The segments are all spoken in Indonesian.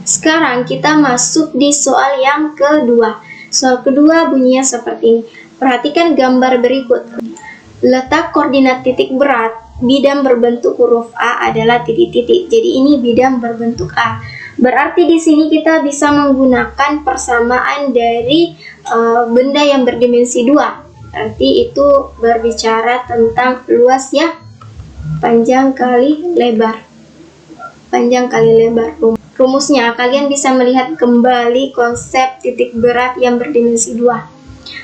Sekarang kita masuk di soal yang kedua. Soal kedua bunyinya seperti ini. Perhatikan gambar berikut. Letak koordinat titik berat bidang berbentuk huruf A adalah titik-titik. Jadi ini bidang berbentuk A. Berarti di sini kita bisa menggunakan persamaan dari benda yang berdimensi 2. Berarti itu berbicara tentang luas ya. Panjang kali lebar. Panjang kali lebar. Rumusnya, kalian bisa melihat kembali konsep titik berat yang berdimensi 2.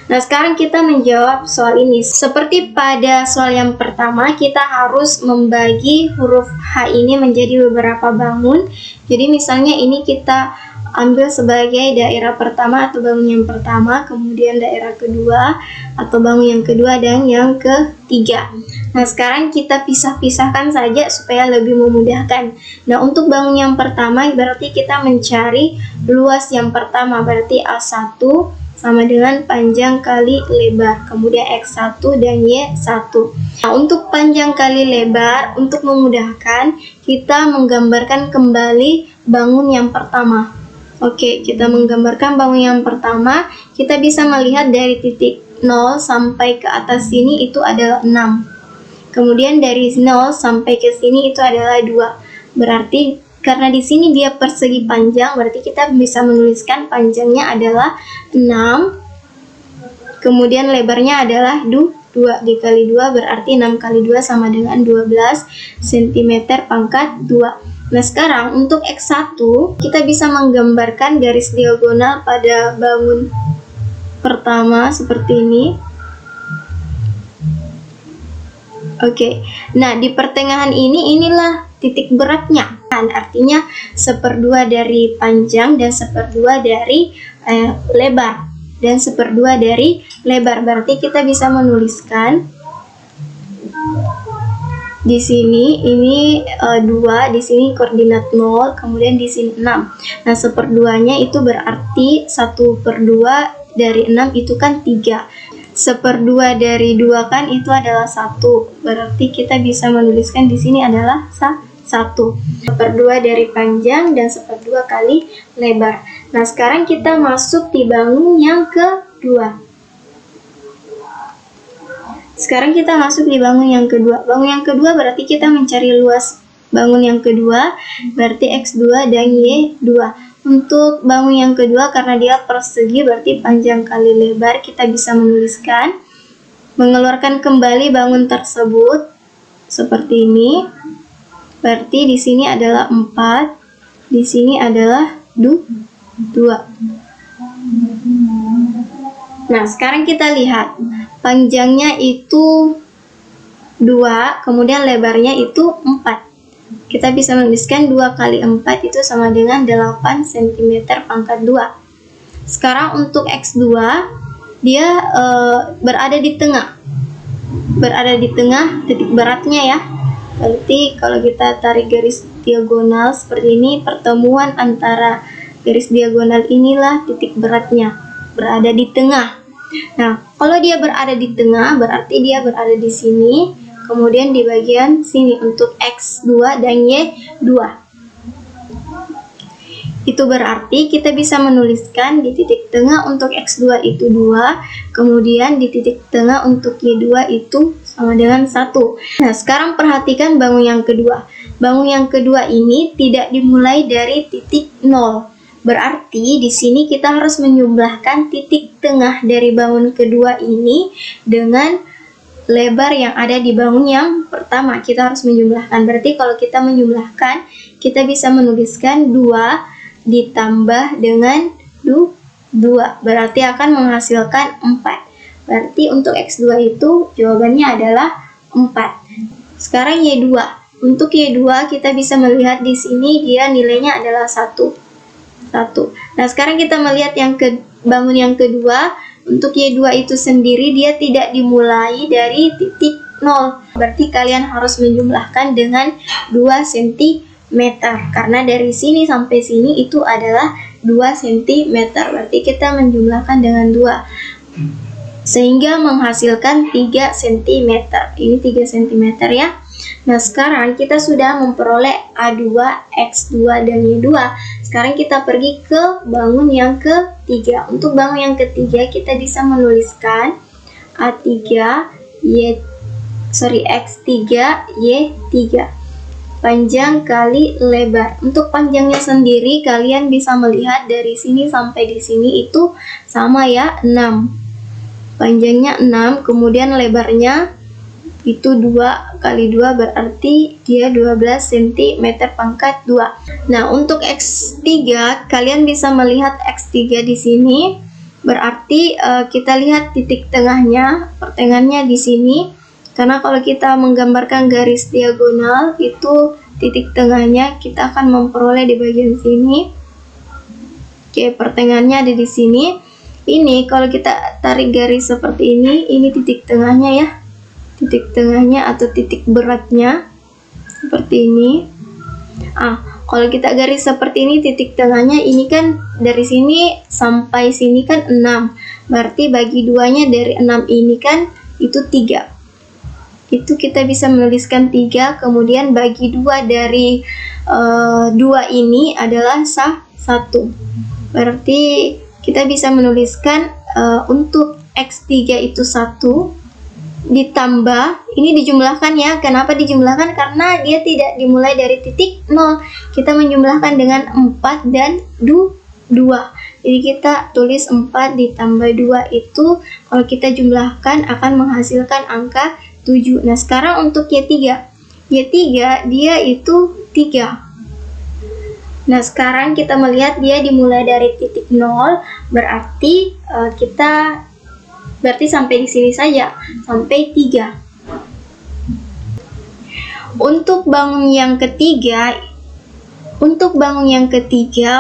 Nah, sekarang kita menjawab soal ini. Seperti pada soal yang pertama, kita harus membagi huruf H ini menjadi beberapa bangun. Jadi misalnya ini kita ambil sebagai daerah pertama atau bangun yang pertama, kemudian daerah kedua atau bangun yang kedua, dan yang ketiga. Nah, sekarang kita pisah-pisahkan saja supaya lebih memudahkan. Nah, untuk bangun yang pertama berarti kita mencari luas yang pertama, berarti A1 sama dengan panjang kali lebar, kemudian X1 dan Y1. Nah, untuk panjang kali lebar, untuk memudahkan, kita menggambarkan kembali bangun yang pertama. Oke, kita menggambarkan bangun yang pertama, kita bisa melihat dari titik 0 sampai ke atas sini itu adalah 6. Kemudian dari 0 sampai ke sini itu adalah 2. Berarti karena di sini dia persegi panjang, berarti kita bisa menuliskan panjangnya adalah 6. Kemudian lebarnya adalah 2 dikali 2, berarti 6 kali 2 sama dengan 12 cm pangkat 2. Nah, sekarang untuk X1 kita bisa menggambarkan garis diagonal pada bangun pertama seperti ini. Oke, nah di pertengahan inilah titik beratnya. Artinya 1/2 dari panjang dan 1/2 dari lebar, dan 1/2 dari lebar. Berarti kita bisa menuliskan di sini ini 2, di sini koordinat 0, kemudian di sini 6. Nah, 1/2-nya itu berarti 1/2 dari 6 itu kan 3. 1/2 dari 2 kan itu adalah 1. Berarti kita bisa menuliskan di sini adalah 1. 1/2 dari panjang dan 1/2 kali lebar. Nah, sekarang kita masuk di bangun yang kedua. Sekarang kita masuk di bangun yang kedua. Bangun yang kedua berarti kita mencari luas bangun yang kedua, berarti X2 dan Y2. Untuk bangun yang kedua, karena dia persegi, berarti panjang kali lebar, kita bisa menuliskan, mengeluarkan kembali bangun tersebut seperti ini. Berarti di sini adalah 4, di sini adalah 2. Nah, sekarang kita lihat panjangnya itu 2, kemudian lebarnya itu 4. Kita bisa menuliskan 2 kali 4 itu sama dengan 8 cm pangkat 2. Sekarang untuk X2, dia berada di tengah. Berada di tengah titik beratnya ya. Berarti kalau kita tarik garis diagonal seperti ini, pertemuan antara garis diagonal inilah titik beratnya, berada di tengah. Nah, kalau dia berada di tengah, berarti dia berada di sini, kemudian di bagian sini untuk X2 dan Y2. Itu berarti kita bisa menuliskan di titik tengah untuk X2 itu 2, kemudian di titik tengah untuk Y2 itu sama dengan 1. Nah, sekarang perhatikan bangun yang kedua. Bangun yang kedua ini tidak dimulai dari titik 0. Berarti di sini kita harus menjumlahkan titik tengah dari bangun kedua ini dengan lebar yang ada di bangun yang pertama. Kita harus menjumlahkan. Berarti kalau kita menjumlahkan, kita bisa menuliskan 2 ditambah dengan 2. Berarti akan menghasilkan 4. Berarti untuk X2 itu jawabannya adalah 4. Sekarang Y2. Untuk Y2 kita bisa melihat di sini dia nilainya adalah 1. Nah, sekarang kita melihat bangun yang kedua. Untuk Y2 itu sendiri dia tidak dimulai dari titik 0. Berarti kalian harus menjumlahkan dengan 2 cm. Karena dari sini sampai sini itu adalah 2 cm. Berarti kita menjumlahkan dengan 2. Sehingga menghasilkan 3 cm. Ini 3 cm ya. Nah, sekarang kita sudah memperoleh A2, X2, dan Y2. Sekarang kita pergi ke bangun yang ketiga. Untuk bangun yang ketiga kita bisa menuliskan X3 Y3 panjang kali lebar. Untuk panjangnya sendiri kalian bisa melihat dari sini sampai di sini itu sama ya, 6. Panjangnya 6, kemudian lebarnya itu 2 kali 2 berarti dia 12 cm pangkat 2. Nah, untuk X3 kalian bisa melihat X3 di sini. Berarti kita lihat titik tengahnya, pertengahannya di sini. Karena kalau kita menggambarkan garis diagonal itu titik tengahnya kita akan memperoleh di bagian sini. Oke, pertengahannya ada di sini. Ini kalau kita tarik garis seperti ini titik tengahnya ya. Titik tengahnya atau titik beratnya seperti ini. Kalau kita garis seperti ini, titik tengahnya ini kan dari sini sampai sini kan 6. Berarti bagi 2-nya dari 6 ini kan itu 3. Itu kita bisa menuliskan 3, kemudian bagi 2 dari 2 ini adalah 1. Berarti kita bisa menuliskan untuk X3 itu 1 ditambah, ini dijumlahkan ya. Kenapa dijumlahkan? Karena dia tidak dimulai dari titik 0. Kita menjumlahkan dengan 4 dan 2. Jadi kita tulis 4 ditambah 2 itu kalau kita jumlahkan akan menghasilkan angka 7. Nah, sekarang untuk Y3 dia itu 3. Nah, sekarang kita melihat dia dimulai dari titik 0, berarti berarti sampai di sini saja, sampai 3. Untuk bangun yang ketiga,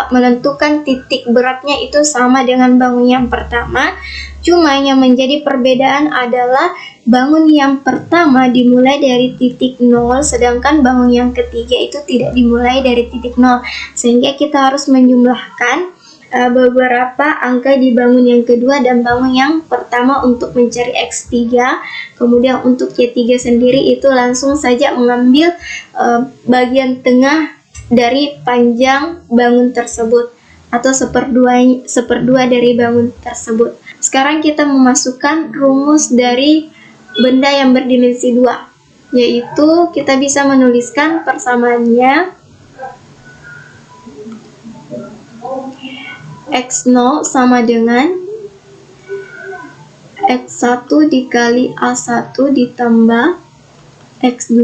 menentukan titik beratnya itu sama dengan bangun yang pertama. Cuma yang menjadi perbedaan adalah bangun yang pertama dimulai dari titik 0, sedangkan bangun yang ketiga itu tidak dimulai dari titik 0. Sehingga kita harus menjumlahkan beberapa angka di bangun yang kedua dan bangun yang pertama untuk mencari X3. Kemudian untuk Y3 sendiri itu langsung saja mengambil bagian tengah dari panjang bangun tersebut atau seperdua dari bangun tersebut. Sekarang kita memasukkan rumus dari benda yang berdimensi 2, yaitu kita bisa menuliskan persamaannya X0 sama dengan X1 dikali A1 ditambah X2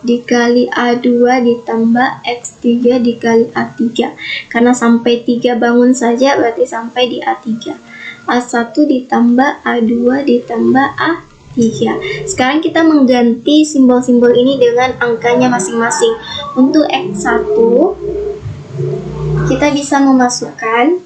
dikali A2 ditambah X3 dikali A3. Karena sampai 3 bangun saja berarti sampai di A3. A1 ditambah A2 ditambah A3. Sekarang kita mengganti simbol-simbol ini dengan angkanya masing-masing. Untuk X1 kita bisa memasukkan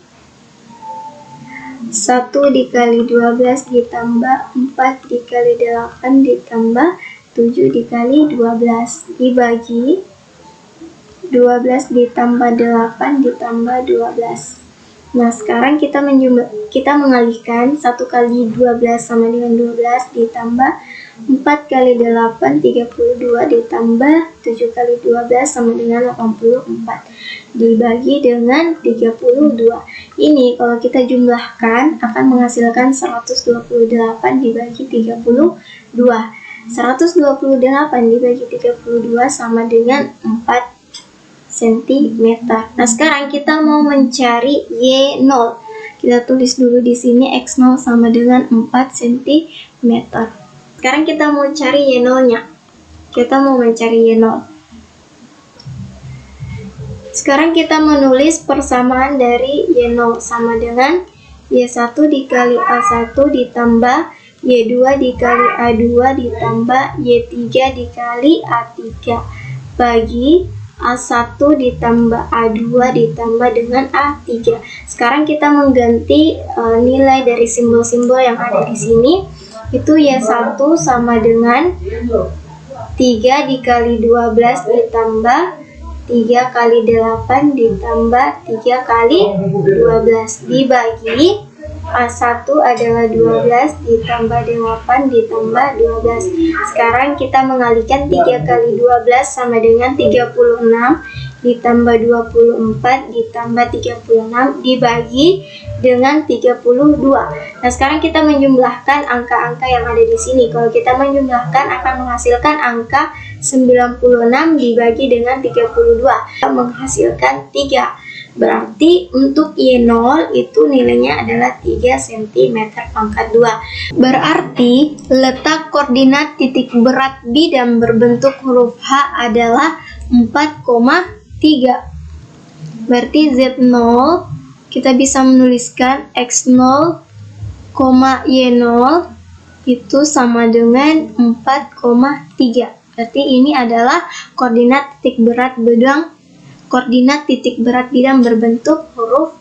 1 dikali 12 ditambah 4 dikali 8 ditambah 7 dikali 12 dibagi 12 ditambah 8 ditambah 12. Nah, sekarang kita mengalihkan 1 kali 12 sama dengan 12 ditambah 4 kali 8 32 ditambah 7 kali 12 sama dengan 84 dibagi dengan 32. Ini kalau kita jumlahkan akan menghasilkan 128 dibagi 32. 128 dibagi 32 sama dengan 4 cm. Nah, sekarang kita mau mencari Y0. Kita tulis dulu di sini X0 sama dengan 4 cm. Sekarang kita mau cari Y0-nya. Kita mau mencari Y0. Sekarang kita menulis persamaan dari Y0 sama dengan Y1 dikali A1 ditambah Y2 dikali A2 ditambah Y3 dikali A3 bagi A1 ditambah A2 ditambah dengan A3. Sekarang kita mengganti nilai dari simbol-simbol yang ada di sini. Itu Y1 sama dengan 3 dikali 12 ditambah 3 kali 8 ditambah 3 kali 12 dibagi A1 adalah 12 ditambah 8 ditambah 12. Sekarang kita mengalihkan 3 kali 12 sama dengan 36. ditambah 24 ditambah 36 dibagi dengan 32. Nah, sekarang kita menjumlahkan angka-angka yang ada di sini. Kalau kita menjumlahkan akan menghasilkan angka 96 dibagi dengan 32, menghasilkan 3. Berarti untuk Y0 itu nilainya adalah 3 cm pangkat 2. Berarti letak koordinat titik berat bidang berbentuk huruf H adalah 4,3. Berarti Z0 kita bisa menuliskan X0, Y0 itu sama dengan 4,3. Berarti ini adalah koordinat titik berat bidang berbentuk huruf